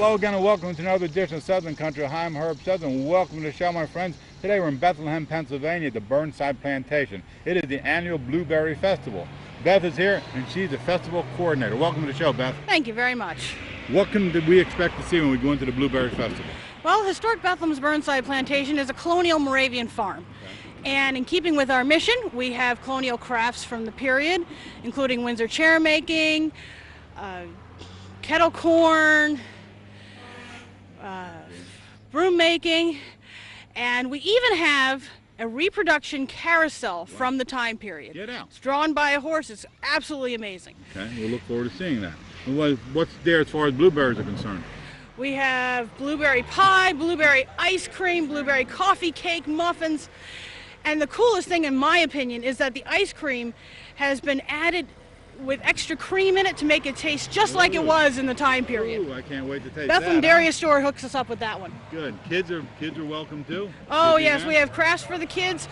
Hello again and welcome to another edition of Southern Country. Hi, I'm Herb Southern. Welcome to the show, my friends. Today we're in Bethlehem, Pennsylvania at the Burnside Plantation. It is the annual Blueberry Festival. Beth is here and she's the festival coordinator. Welcome to the show, Beth. Thank you very much. What can we expect to see when we go into the Blueberry Festival? Well, historic Bethlehem's Burnside Plantation is a colonial Moravian farm. And in keeping with our mission, we have colonial crafts from the period, including Windsor chair making, kettle corn, broom making, and we even have a reproduction carousel from the time period. Get out. It's drawn by a horse. It's absolutely amazing. Okay, we'll look forward to seeing that. What's there as far as blueberries are concerned? We have blueberry pie, blueberry ice cream, blueberry coffee cake, muffins. And the coolest thing, in my opinion, is that the ice cream has been added with extra cream in it to make it taste just like it was in the time period. Ooh, I can't wait to taste Bethlehem that. Dairy Store hooks us up with that one. Good. Kids are welcome too? Oh yes, we have crafts for the kids.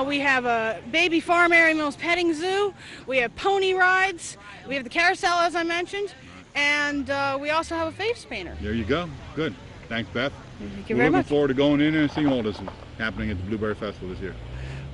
We have a baby farm animals petting zoo. We have pony rides. We have the carousel, as I mentioned. And we also have a face painter. There you go. Good. Thanks, Beth. Thank you We're very looking much. forward to going in there and seeing all this happening at the Blueberry Festival this year.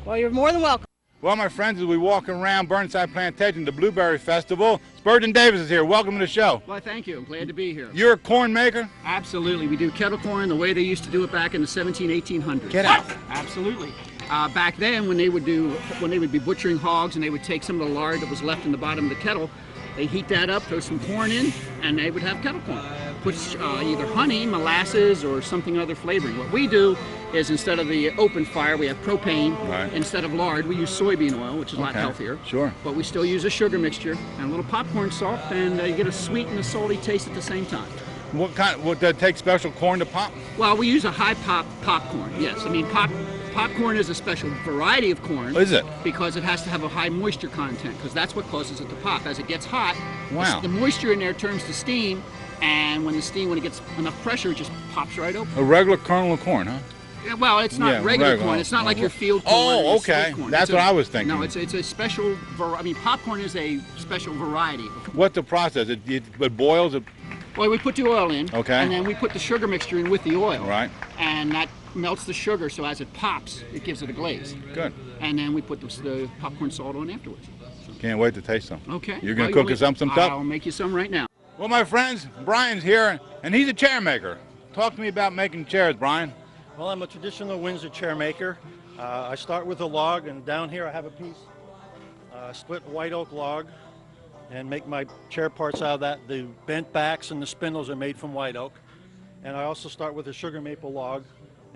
Well, you're more than welcome. Well, my friends, as we walk around Burnside Plantation, the Blueberry Festival, Spurgeon Davis is here. Welcome to the show. Well, thank you. I'm glad to be here. You're a corn maker? Absolutely. We do kettle corn the way they used to do it back in the 1800s. Get out. Absolutely. Back then, when they would be butchering hogs and they would take some of the lard that was left in the bottom of the kettle, they heat that up, throw some corn in, and they would have kettle corn. Put either honey, molasses, or something other flavoring. What we do is instead of the open fire, we have propane. Right. Instead of lard, we use soybean oil, which is a lot healthier. Sure. But we still use a sugar mixture and a little popcorn salt, and you get a sweet and a salty taste at the same time. What does it take special corn to pop? Well, we use a high popcorn, yes. I mean, popcorn is a special variety of corn. Is it? Because it has to have a high moisture content, because that's what causes it to pop. As it gets hot, wow, the moisture in there turns to steam, and when it gets enough pressure, it just pops right open. A regular kernel of corn, huh? Yeah, well, it's not regular corn. It's not like your field corn. Oh, okay. Corn. That's what I was thinking. No, it's a special. I mean, popcorn is a special variety. What's the process? It boils. Well, we put the oil in, okay, and then we put the sugar mixture in with the oil, right, and that melts the sugar. So as it pops, it gives it a glaze. Good. And then we put the popcorn salt on afterwards. Can't wait to taste some. Okay. You're gonna cook us some stuff? I'll make you some right now. Well, my friends, Brian's here, and he's a chair maker. Talk to me about making chairs, Brian. Well, I'm a traditional Windsor chair maker. I start with a log, and down here I have a piece, split white oak log, and make my chair parts out of that. The bent backs and the spindles are made from white oak. And I also start with a sugar maple log,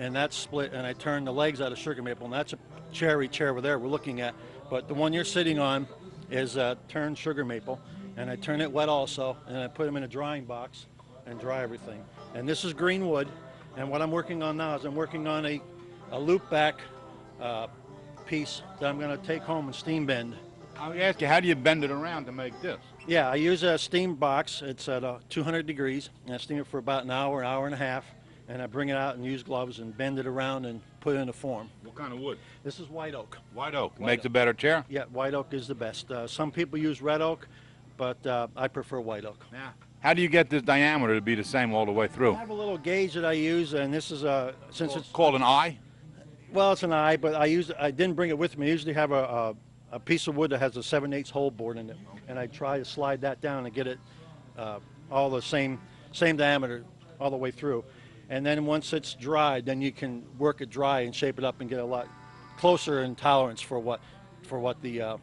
and that's split, and I turn the legs out of sugar maple, and that's a cherry chair over there we're looking at. But the one you're sitting on is turned sugar maple, and I turn it wet also, and I put them in a drying box and dry everything. And this is green wood. And what I'm working on now is I'm working on a loop back piece that I'm going to take home and steam bend. I would ask you, how do you bend it around to make this? Yeah, I use a steam box. It's at 200 degrees, and I steam it for about an hour and a half, and I bring it out and use gloves and bend it around and put it in a form. What kind of wood? This is white oak. White oak. Makes a better chair? Yeah, white oak is the best. Some people use red oak, but I prefer white oak. Yeah. How do you get this diameter to be the same all the way through? I have a little gauge that I use, and this is it's called an eye? Well, it's an eye, but I didn't bring it with me. I usually have a piece of wood that has a 7/8 hole bored in it, and I try to slide that down and get it all the same diameter all the way through. And then once it's dried, then you can work it dry and shape it up and get a lot closer in tolerance for what the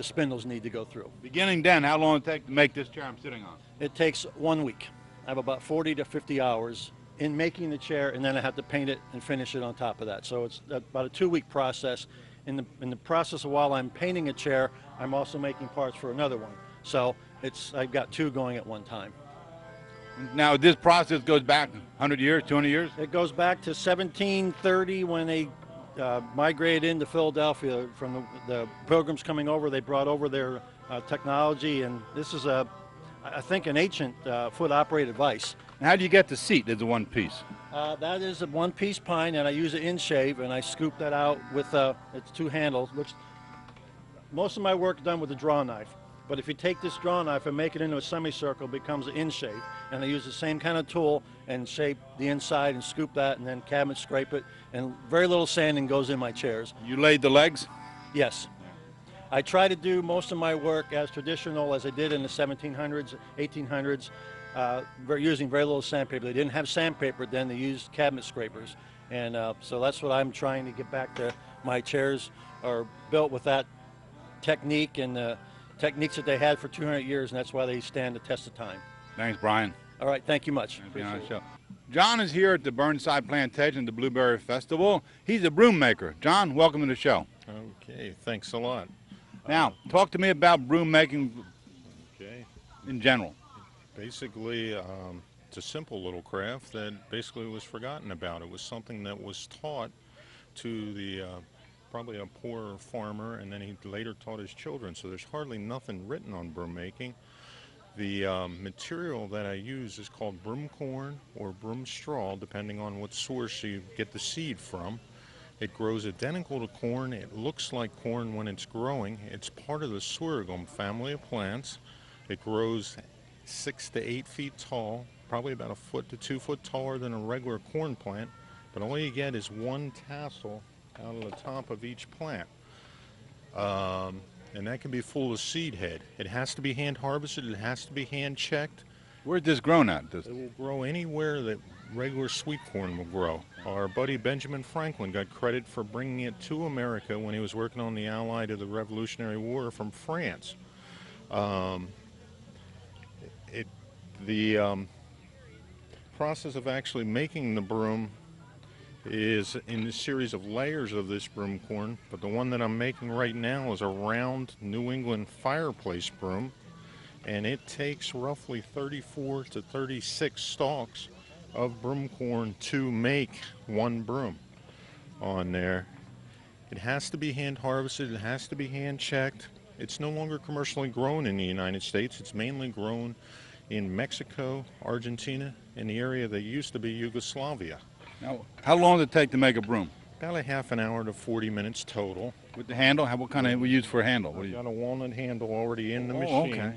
spindles need to go through. Beginning then, how long does it take to make this chair I'm sitting on? It takes 1 week. I have about 40 to 50 hours in making the chair, and then I have to paint it and finish it on top of that. So it's about a 2-week process. In the process of while I'm painting a chair, I'm also making parts for another one. So I've got 2 going at one time. Now, this process goes back 100 years, 200 years? It goes back to 1730 when they migrated into Philadelphia from the Pilgrims coming over. They brought over their technology, and this is I think an ancient foot-operated vise. And how do you get the seat as a one piece? That is a one-piece pine, and I use an in-shave, and I scoop that out with its 2 handles, which most of my work is done with a draw knife. But if you take this draw knife and make it into a semicircle, it becomes an in shape. And I use the same kind of tool and shape the inside and scoop that and then cabinet scrape it. And very little sanding goes in my chairs. You laid the legs? Yes. I try to do most of my work as traditional as I did in the 1700s, 1800s, using very little sandpaper. They didn't have sandpaper then, they used cabinet scrapers. And so that's what I'm trying to get back to. My chairs are built with that technique and the techniques that they had for 200 years, and that's why they stand the test of time. Thanks, Brian. All right, thank you much. John is here at the Burnside Plantation, the Blueberry Festival. He's a broom maker. John, welcome to the show. Okay, thanks a lot. Now, talk to me about broom making in general. Basically, it's a simple little craft that basically was forgotten about. It was something that was taught to the probably a poor farmer, and then he later taught his children. So there's hardly nothing written on broom making. The material that I use is called broom corn or broom straw, depending on what source you get the seed from. It grows identical to corn. It looks like corn when it's growing. It's part of the sorghum family of plants. It grows 6 to 8 feet tall, probably about 1 foot to 2 foot taller than a regular corn plant, but all you get is one tassel out of the top of each plant. And that can be full of seed head. It has to be hand harvested, it has to be hand checked. Where's this grown at? It will grow anywhere that regular sweet corn will grow. Our buddy Benjamin Franklin got credit for bringing it to America when he was working on the Allied of the Revolutionary War from France. The process of actually making the broom is in a series of layers of this broom corn, but the one that I'm making right now is a round New England fireplace broom, and it takes roughly 34 to 36 stalks of broom corn to make one broom on there. It has to be hand harvested, it has to be hand checked. It's no longer commercially grown in the United States. It's mainly grown in Mexico, Argentina, and the area that used to be Yugoslavia. Now, how long does it take to make a broom? About a half an hour to 40 minutes total. With the handle? What kind of we use for a handle? We've got a walnut handle already in the machine. Okay.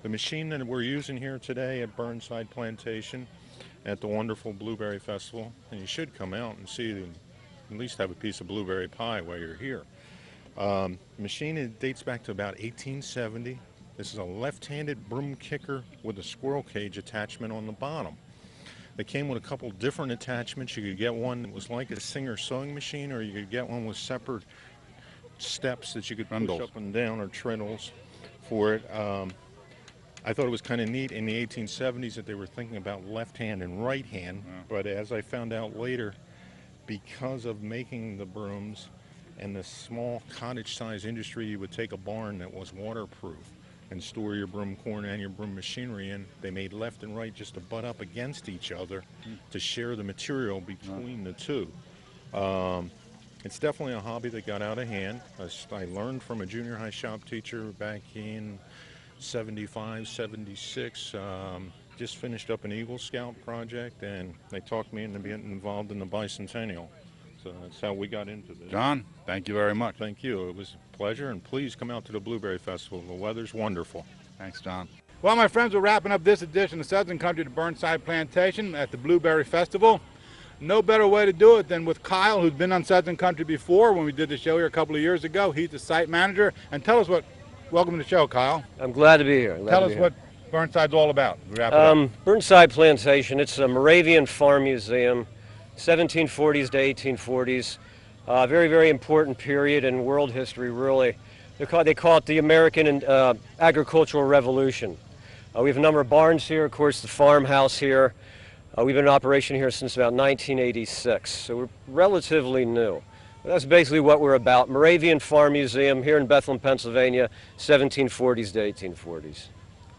The machine that we're using here today at Burnside Plantation at the wonderful Blueberry Festival, and you should come out and see, at least have a piece of blueberry pie while you're here. The machine dates back to about 1870. This is a left-handed broom kicker with a squirrel cage attachment on the bottom. They came with a couple different attachments. You could get one that was like a Singer sewing machine, or you could get one with separate steps that you could push up and down, or treadles for it. I thought it was kind of neat in the 1870s that they were thinking about left hand and right hand, but as I found out later, because of making the brooms and the small cottage-sized industry, you would take a barn that was waterproof and store your broom corn and your broom machinery in. They made left and right just to butt up against each other to share the material between the two. It's definitely a hobby that got out of hand. I learned from a junior high shop teacher back in 75, 76. Just finished up an Eagle Scout project, and they talked me into being involved in the bicentennial. So that's how we got into this. John, thank you very much. Thank you. It was a pleasure, and please come out to the Blueberry Festival. The weather's wonderful. Thanks, John. Well, my friends, we're wrapping up this edition of Southern Country to Burnside Plantation at the Blueberry Festival. No better way to do it than with Kyle, who's been on Southern Country before when we did the show here a couple of years ago. He's the site manager. And tell us welcome to the show, Kyle. I'm glad to be here. Tell us what Burnside's all about. Wrap it up. Burnside Plantation, it's a Moravian farm museum, 1740s to 1840s. Very, very important period in world history, really. They call it the American Agricultural Revolution. We have a number of barns here, of course, the farmhouse here. We've been in operation here since about 1986, so we're relatively new. But that's basically what we're about. Moravian Farm Museum here in Bethlehem, Pennsylvania, 1740s to 1840s.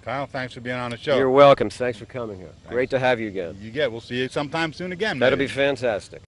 Kyle, thanks for being on the show. You're welcome. Thanks for coming here. Thanks. Great to have you again. We'll see you sometime soon again. That'll be fantastic.